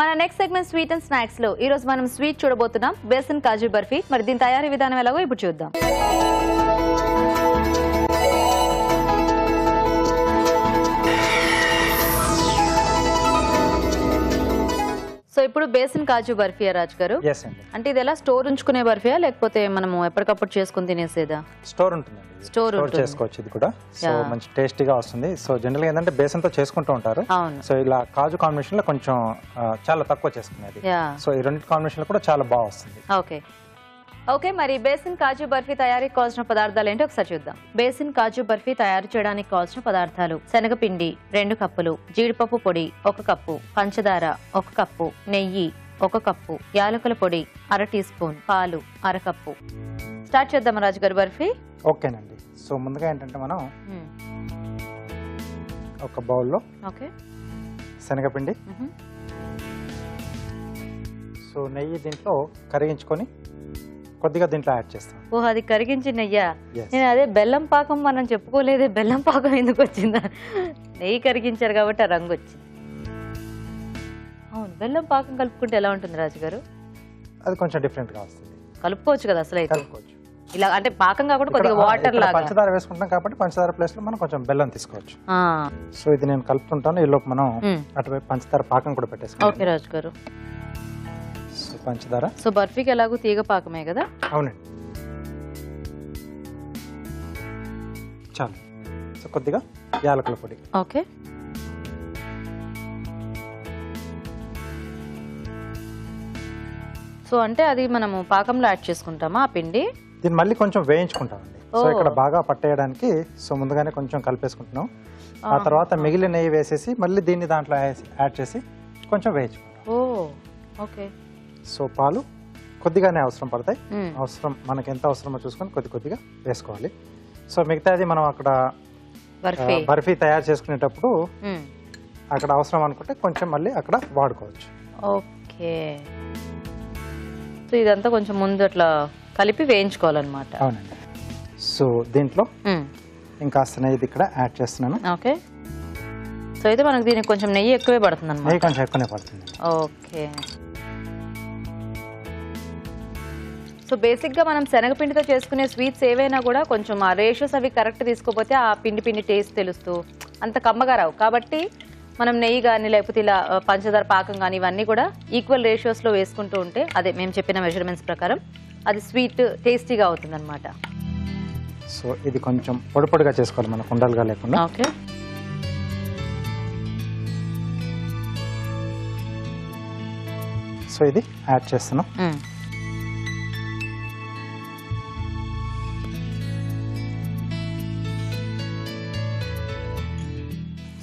మన next segment sweet and snacks లో ఈ రోజు మనం స్వీట్ చూడబోతున్నాం బేసన్ కాజు బర్ఫీ. మరి దీని తయారీ విధానం ఎలాగో ఇప్పుడు చూద్దాం. సో ఇప్పుడు బేసన్ కాజు బర్ఫీయా రాజు గారు? అంటే ఇది ఎలా స్టోర్ ఉంచుకునే బర్ఫీయా లేకపోతే మనము ఎప్పటికప్పుడు చేసుకుని తినేసేదా? స్టోర్ ఉంటుందండి. స్టోర్ చేసుకోవచ్చు. ఇది కూడా సో మంచి టేస్టీగా వస్తుంది. సో జనరల్ గా ఏంటంటే బేసన్ తో చేసుకుంటూ ఉంటారు. సో ఇలా కాజు కాంబినేషన్ లో కొంచెం చాలా తక్కువ చేసుకునేది. సో ఈ రెండు కాంబినేషన్ లో కూడా చాలా బాగా వస్తుంది. ఓకే ఓకే మరి బేసన్ కాజు బర్ఫీ తయారీకి కావాల్సిన పదార్థాలు ఏంటో ఒకసారి చూద్దాం. బేసన్ కాజు బర్ఫీ తయారు చేయడానికి కావాల్సిన పదార్థాలు: శనగపిండి 2 కప్పులు, జీడిపప్పు పొడి 1 కప్పు, పంచదార 1 కప్పు, నెయ్యి 1 కప్పు, యాలకుల పొడి 1/2 టీ స్పూన్, పాలు 1/2 కప్పు. స్టార్ట్ చేద్దాం రాజు గారు బర్ఫీ. ఓకేనండి. సో ముందుగా ఏంటంటే మనం ఒక బౌల్లో శనగపిండి, సో నెయ్యి దీంట్లో కరిగించుకొని కొద్దిగా దీంట్లో యాడ్ చేస్తాం. ఓహ్, అది కరిగించి నెయ్యా? నేను అదే బెల్లం పాకం మనం చెప్పుకోలేదే, బెల్లం పాకం ఎందుకు వచ్చిందా? నెయ్యి కరిగించారు కాబట్టి ఆ రంగు వచ్చింది. అవును, బెల్లం పాకం కలుపుకుంటే ఎలా ఉంటుంది రాజు గారు? అది కొంచెం డిఫరెంట్ గా వస్తుంది. కలుపుకోవచ్చు కదా అసలు? అయితే ఇలా అంటే పాకం కాకుండా కొద్దిగా వాటర్ లాగా. పంచదార వేసుకుంటాం కాబట్టి పంచదార ప్లేస్ లో మనం కొంచెం బెల్లం తీసుకోవచ్చు. సో ఇది నేను కలుపుతుంటాను. ఈ లోపు మనం అటువైపు పంచదార పాకం కూడా పెట్టేసుకోవాలి. ఓకే రాజు గారు. సో పంచదార, సో బర్ఫీకి ఎలాగో తీగ పాకమే కదా? అవునండి. చాలు. సో కొద్దిగా యాలకుల పొడి. ఓకే. సో అంటే అది మనము పాకంలో యాడ్ చేసుకుంటామా ఆ పిండి? దీన్ని మళ్ళీ కొంచెం వేయించుకుంటామండి. సో ఇక్కడ బాగా పట్టేయడానికి సో ముందుగానే కొంచెం కలిపేసుకుంటున్నాం. ఆ తర్వాత మిగిలిన నెయ్యి వేసేసి మళ్ళీ దీన్ని దాంట్లో యాడ్ చేసి కొంచెం వేయించుకుంటాం. ఓకే. సో పాలు కొద్దిగానే అవసరం పడతాయి. అవసరం మనకి ఎంత అవసరమో చూసుకొని కొద్దిగా వేసుకోవాలి. సో మిగతాది మనం అక్కడ బర్ఫీ తయారు చేసుకునేటప్పుడు అక్కడ అవసరం అనుకుంటే కొంచెం మళ్ళీ అక్కడ వాడుకోవచ్చు. ఓకే. సో ఇదంతా కొంచెం ముందు అట్లా కలిపి వేయించుకోవాలన్నమాట. అవునండి. సో దీంట్లో ఇంకాస్త నెయ్యి ఇక్కడ యాడ్ చేస్తున్నాను. ఓకే. సో అయితే మనకు దీనికి కొంచెం నెయ్యి ఎక్కువే పడుతుంది అన్నమాట. నెయ్యి కొంచెం ఎక్కువనే పడుతుంది. ఓకే. సో బేసిక్ గా మనం శనగపిండితో చేసుకునే స్వీట్స్ ఏవైనా కూడా కొంచెం ఆ రేషియోస్ అవి కరెక్ట్ తీసుకోకపోతే ఆ పిండి టేస్ట్ తెలుస్తూ అంత కమ్మగా రావు. కాబట్టి మనం నెయ్యి కానీ లేకపోతే ఇలా పంచదార పాకం కానీ ఇవన్నీ కూడా ఈక్వల్ రేషియోస్ లో వేసుకుంటూ ఉంటే, అదే మేము చెప్పిన మెజర్మెంట్స్ ప్రకారం, అది స్వీట్ టేస్టీగా అవుతుంది అనమాట. సో ఇది కొంచెం పొడిగా చేసుకోవాలి మనకు, ఉండలుగా లేకుండా. ఓకే. సో ఇది యాడ్ చేస్తున్నాం.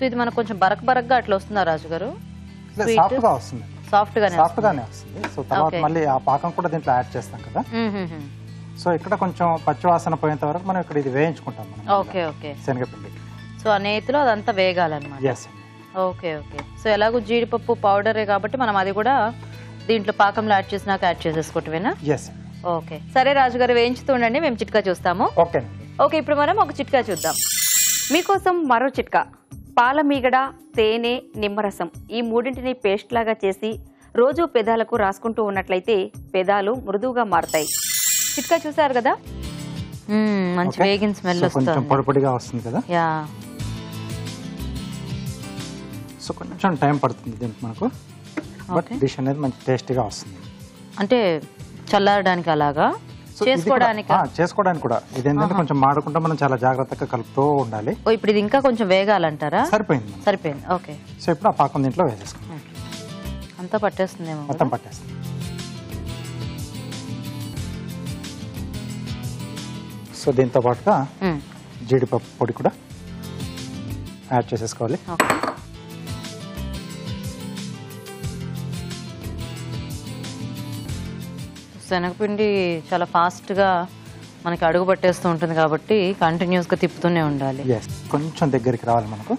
సో ఇది మనకు కొంచెం బరకగా అట్లా వస్తుందా రాజు గారు? సాఫ్ట్ గా వస్తుంది. సాఫ్ట్ గానే వస్తుంది. సో తర్వాత మళ్ళీ ఆ పాకం కూడా దీంట్లో యాడ్ చేస్తాం కదా. సో ఇక్కడ కొంచెం పచ్చివాసన పోయేంత వరకు మనం ఇక్కడ ఇది వేయించుకుంటాం. Okay okay. శనగపిండి. సో ఆ నేతిలో అదంతా వేగాలన్నమాట. Okay okay. సో ఎలాగో జీడిపప్పు పౌడరే కాబట్టి మనం అది కూడా దీంట్లో పాకంలో యాడ్ చేసినాక యాడ్ చేసేసుకోవటమేనా? ఓకే. సరే రాజు గారు, వేయించుతూ ఉండండి, మేము చిట్కా చూస్తాము. Okay okay. ఇప్పుడు మనం ఒక చిట్కా చూద్దాం. మీకోసం మరో చిట్కా: పాల మీగడ, తేనె, నిమ్మరసం ఈ మూడింటిని పేస్ట్ లాగా చేసి రోజు పెదాలకు రాసుకుంటూ ఉన్నట్లయితే పెదాలు మృదువుగా మారుతాయి. చిట్కా చూసారు కదా? మంచి వేగిన స్మెల్ వస్తుంది, పొడిగా వస్తుంది కదా. సో కొంచెం టైం పడుతుంది దీనికి మనకు, బట్ డిష్ అనేది మంచి టేస్టీగా వస్తుంది. అంటే చల్లారడానికి అలాగా చేసుకోవడానికి కూడా ఇదేంటంటే కొంచెం మాడకుండా మనం చాలా జాగ్రత్తగా కలుపుతూ ఉండాలి. ఇప్పుడు ఇది ఇంకా కొంచెం వేగాలంటారా? సరిపోయింది. ఓకే. సో ఇప్పుడు ఆ పాకం దీంట్లో వేసేసుకుంటాం. అంతా పట్టేస్తుందేమో. మొత్తం పట్టేస్తుంది. సో దీంతో పాటుగా జీడిపప్పు పొడి కూడా యాడ్ చేసేసుకోవాలి. శనగపిండి చాలా ఫాస్ట్గా మనకి అడుగు పట్టేస్తూ ఉంటుంది కాబట్టి కంటిన్యూస్గా తిప్పుతూనే ఉండాలి. కొంచెం దగ్గరికి రావాలి మనకు.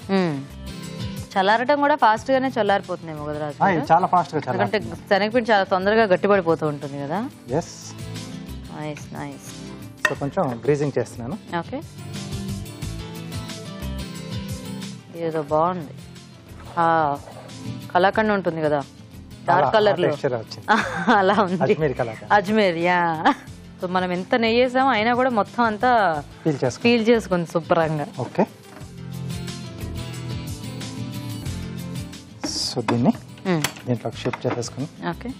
చల్లారటం కూడా ఫాస్ట్గానే చల్లారిపోతుందేమో కదా రాజు? చాలా ఫాస్ట్గా. ఎందుకంటే శనగపిండి చాలా తొందరగా గట్టిపడిపోతూ ఉంటుంది కదా. Nice nice. సో కొంచెం గ్రీజింగ్ చేస్తున్నాను. ఓకే. ఏదో బాగుంది. కలాకండ్ ఉంటుంది కదా, డార్క్ కలర్ లో టెక్స్చర్ వచ్చింది. అలా ఉంది. Ajmer colour. Ajmer yeah. So మనం ఎంత నెయ్యి వేసామో అయినా కూడా మొత్తం అంతా ఫీల్ చేసుకుంది శుభ్రంగా. ఓకే, సో దీన్ని దీంట్లో షిఫ్ట్ చేసేసుకుని ఓకే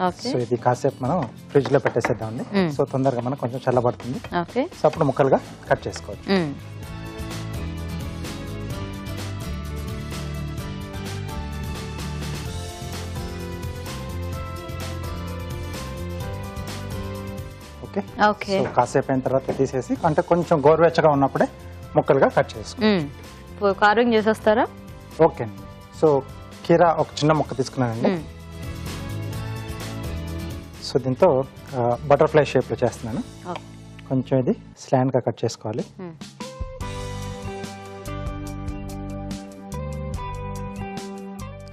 ఓకే. సో ఇది కాసేపు మనం ఫ్రిడ్జ్ లో పెట్టేసేద్దామండి. సో తొందరగా మనకు కొంచెం చల్లబడుతుంది. ఓకే. సో అప్పుడు ముక్కలుగా కట్ చేసుకోవాలి. ఓకే. ఓకే. సో కాసేపు అయిన తర్వాత తీసేసి అంటే కొంచెం గోరువెచ్చగా ఉన్నప్పుడే ముక్కలుగా కట్ చేసుకోవాలి. కార్వింగ్ చేసేస్తారా? ఓకే అండి. సో కీరా ఒక చిన్న ముక్క తీసుకున్నానండి. సో దీంతో బటర్ఫ్లై షేప్లో చేస్తున్నాను. కొంచెం ఇది స్లాండ్గా కట్ చేసుకోవాలి.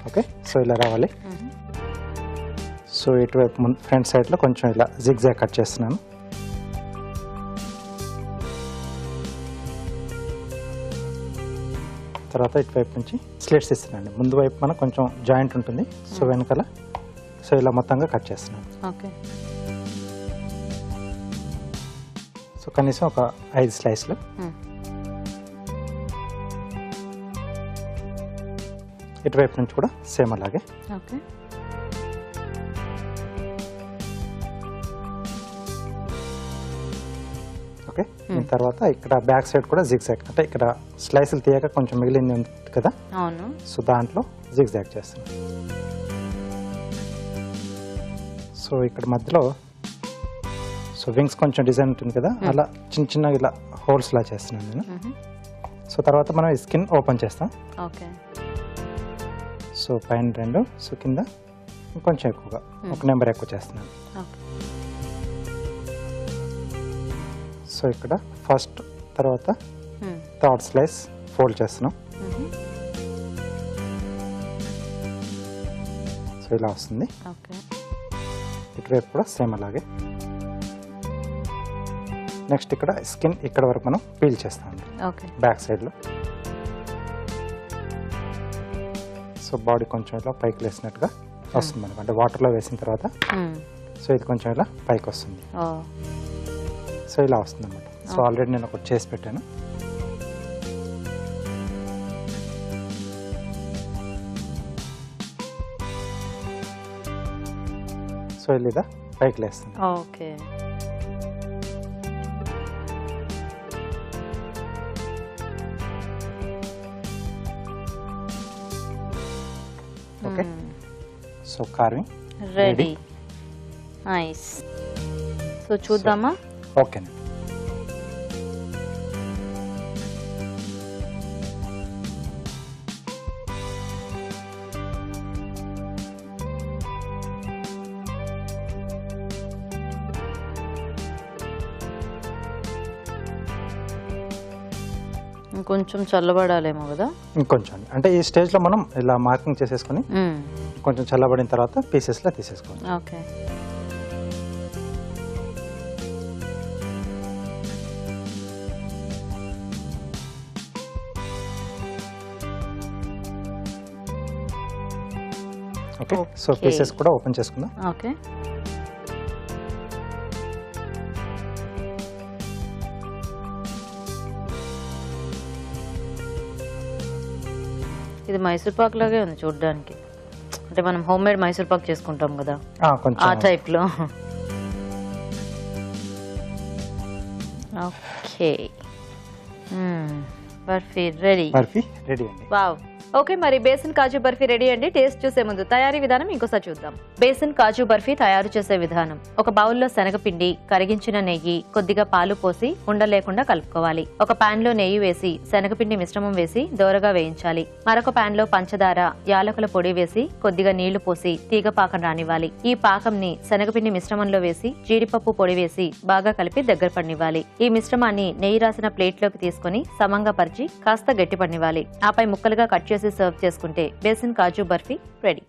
ఓకే. సో ఇలా రావాలి. సో ఇటువైపు ఫ్రంట్ సైడ్లో కొంచెం ఇలా జిగ్జాగ్ కట్ చేస్తున్నాను. తర్వాత ఇటువైపు నుంచి స్లిట్స్ ఇస్తున్నాను. ముందు వైపు మనకు కొంచెం జాయింట్ ఉంటుంది. సో వెనకాల సో ఇలా మొత్తంగా కట్ చేస్తున్నాను. ఓకే. సో కనీసం ఒక 5 స్లైస్లు. ఇటువైపు నుంచి కూడా సేమ్ అలాగే. ఓకే. ఓకే. దీని తర్వాత ఇక్కడ బ్యాక్ సైడ్ కూడా జిగ్జాగ్ అంటే ఇక్కడ స్లైసులు తీయక కొంచెం మిగిలింది ఉంది కదా. అవును. సో దాంట్లో జిగ్జాగ్ చేస్తున్నాను. సో ఇక్కడ మధ్యలో సో వింగ్స్ కొంచెం డిజైన్ ఉంటుంది కదా, అలా చిన్న చిన్నగా ఇలా హోల్స్ లా చేస్తున్నాను నేను. సో తర్వాత మనం ఈ స్కిన్ ఓపెన్ చేస్తాం. ఓకే. సో పైన 2, సో కింద ఇంకొంచెం ఎక్కువగా ఒక నెంబర్ ఎక్కువ చేస్తున్నాను. సో ఇక్కడ ఫస్ట్ తర్వాత థర్డ్ స్లైస్ ఫోల్డ్ చేస్తున్నాం. సో ఇలా వస్తుంది. ఇటువైపు కూడా సేమ్ అలాగే. నెక్స్ట్ ఇక్కడ స్కిన్ ఇక్కడ వరకు మనం పీల్ చేస్తాం బ్యాక్ సైడ్లో. సో బాడీ కొంచెం ఇలా పైకి లేసినట్టుగా వస్తుంది మనకు, అంటే వాటర్లో వేసిన తర్వాత. సో ఇది కొంచెం ఇలా పైకి వస్తుంది. సో ఇలా వస్తుంది అనమాట. సో ఆల్రెడీ నేను ఒకటి చేసి పెట్టాను. సో ఇలా పైకి లేస్తుంది. Okay. Okay. So carving ready. Nice. So చూద్దామా? ఓకే. ఇంకొంచెం చల్లబడాలేమో కదా. ఇంకొంచెం అంటే ఈ స్టేజ్ లో మనం ఇలా మార్కింగ్ చేసేసుకుని కొంచెం చల్లబడిన తర్వాత పీసెస్ లా తీసేసుకోవాలి. ఓకే. ఓకే. సో పీసెస్ కూడా ఓపెన్ చేసుకుందాం. ఓకే. ఇది మైసూర్ పాక్ లాగే ఉంది చూడడానికి, అంటే మనం హోమ్ మేడ్ మైసూర్ పాక్ చేసుకుంటాం కదా ఆ టైప్ లో. Okay. Barfi ready. Barfi ready అండి. వావ్. ఓకే, మరి బేసిన్ కాజు బర్ఫీ రెడీ అండి. టేస్ట్ చూసే ముందు తయారీ విధానం ఇంకోసారి చూద్దాం. బేసిన్ కాజు బర్ఫీ తయారు చేసే విధానం: ఒక బౌల్లో శనగపిండి, కరిగించిన నెయ్యి, కొద్దిగా పాలు పోసి ఉండలేకుండా కలుపుకోవాలి. ఒక పాన్ లో నెయ్యి వేసి శనగపిండి మిశ్రమం వేసి దోరగా వేయించాలి. మరొక పాన్ లో పంచదార, యాలకుల పొడి వేసి కొద్దిగా నీళ్లు పోసి తీగ పాకం రానివ్వాలి. ఈ పాకంని శనగపిండి మిశ్రమంలో వేసి జీడిపప్పు పొడి వేసి బాగా కలిపి దగ్గర పడినివ్వాలి. ఈ మిశ్రమాన్ని నెయ్యి రాసిన ప్లేట్ లోకి తీసుకుని సమంగా పరిచి కాస్త గట్టి పడినివ్వాలి. ఆపై ముక్కలుగా కట్ చేసి సర్వ్ చేసుకుంటే బేసిన్ కాజు బర్ఫీ రెడీ.